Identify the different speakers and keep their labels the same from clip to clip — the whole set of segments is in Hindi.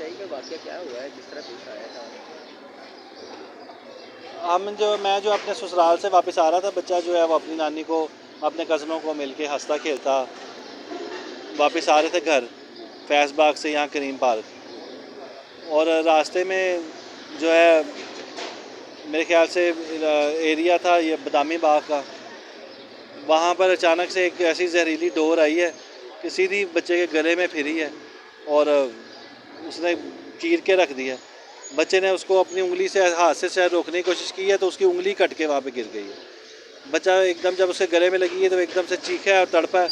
Speaker 1: सच्चाई में वाक़या क्या हुआ है, किस तरह पेश आया था?
Speaker 2: मैं जो अपने ससुराल से वापस आ रहा था, बच्चा जो है वो अपनी नानी को, अपने कज़नों को मिलके हंसता खेलता वापस आ रहे थे घर,
Speaker 1: जी,
Speaker 2: फैज़ बाग से यहाँ करीम पार्क।
Speaker 1: जी,
Speaker 2: और रास्ते में जो है मेरे ख्याल से एरिया था ये बदामी बाग का, वहाँ पर अचानक से एक ऐसी जहरीली डोर आई है कि सीधी बच्चे के गले में फिरी है और उसने चीर के रख दिया। बच्चे ने उसको अपनी उंगली से हाथ से शायद रोकने की कोशिश की है, तो उसकी उंगली कट के वहाँ पे गिर गई है। बच्चा एकदम जब उसके गले में लगी है तो एकदम से चीखा है और तड़पा है।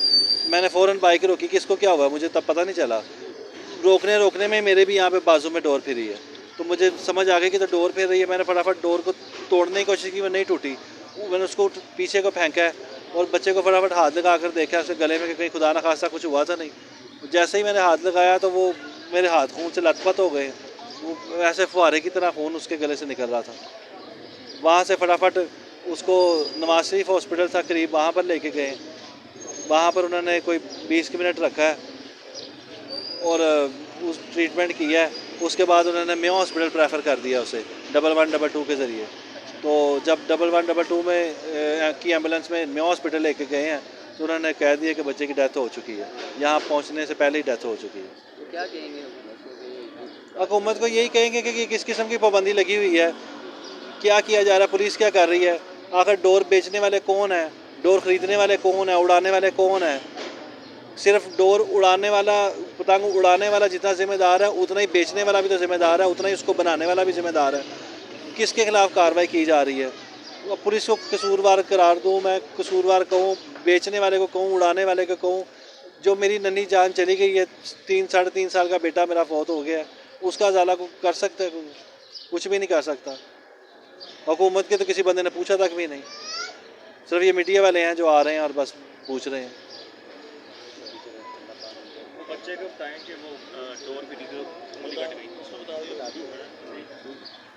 Speaker 2: मैंने फ़ौरन बाइक रोकी कि इसको क्या हुआ, मुझे तब पता नहीं चला। रोकने रोकने में मेरे भी यहाँ पे बाजू में डोर फिरी है, तो मुझे समझ आ गई कि तो डोर फिर रही है। मैंने फटाफट डोर को तोड़ने की कोशिश की, वो नहीं टूटी। मैंने उसको पीछे को फेंका है और बच्चे को फटाफट हाथ लगा कर देखा उसके गले में कि कहीं खुदा न खास्ता कुछ हुआ था नहीं। जैसे ही मैंने हाथ लगाया तो वो मेरे हाथ खून से लथपथ हो गए। वो ऐसे फुहारे की तरह खून उसके गले से निकल रहा था। वहाँ से फटाफट उसको नवाज शरीफ हॉस्पिटल था करीब, वहाँ पर लेके गए। वहाँ पर उन्होंने कोई 20 मिनट रखा है और उस ट्रीटमेंट किया है। उसके बाद उन्होंने मेयो हॉस्पिटल प्रेफर कर दिया उसे 1112 के ज़रिए।
Speaker 1: अच्छा,
Speaker 2: तो जब 1112 में की एम्बुलेंस में मेयो हॉस्पिटल लेके गए हैं तो उन्होंने कह दिया कि बच्चे की डेथ हो चुकी है, यहाँ पहुँचने से पहले ही डेथ हो चुकी है।
Speaker 1: तो क्या कहेंगे हुकूमत को कि ये कानून
Speaker 2: हुकूमत को यही कहेंगे कि किस किस्म की पाबंदी लगी हुई है,
Speaker 1: जी,
Speaker 2: क्या किया जा रहा है, पुलिस क्या कर रही है, आखिर डोर बेचने वाले कौन है, डोर ख़रीदने वाले कौन है, उड़ाने वाले कौन है। सिर्फ डोर उड़ाने वाला, पतंग उड़ाने वाला जितना जिम्मेदार है, उतना ही बेचने वाला भी तो जिम्मेदार है, उतना ही उसको बनाने वाला भी जिम्मेदार है। किसके खिलाफ कार्रवाई की जा रही है? पुलिस को कसूरवार करार दूँ, मैं कसूरवार कहूँ, बेचने वाले को कहूँ, उड़ाने वाले को कहूँ। जो मेरी नन्ही जान चली गई है, 3 साढ़े 3 साल का बेटा मेरा फौत हो गया है, उसका ज़ाला को कर सकते हैं? कुछ भी नहीं कर सकता। हुकूमत के तो किसी बंदे ने पूछा तक भी नहीं। सिर्फ ये मीडिया वाले हैं जो आ रहे हैं और बस पूछ रहे हैं।
Speaker 1: अभी चलो अल्लाह कानून करे।
Speaker 3: वो बच्चे को बताएं कि वो डोर भी दी तो उंगली कट गई, उसको बता
Speaker 1: बता दी?
Speaker 3: दियो।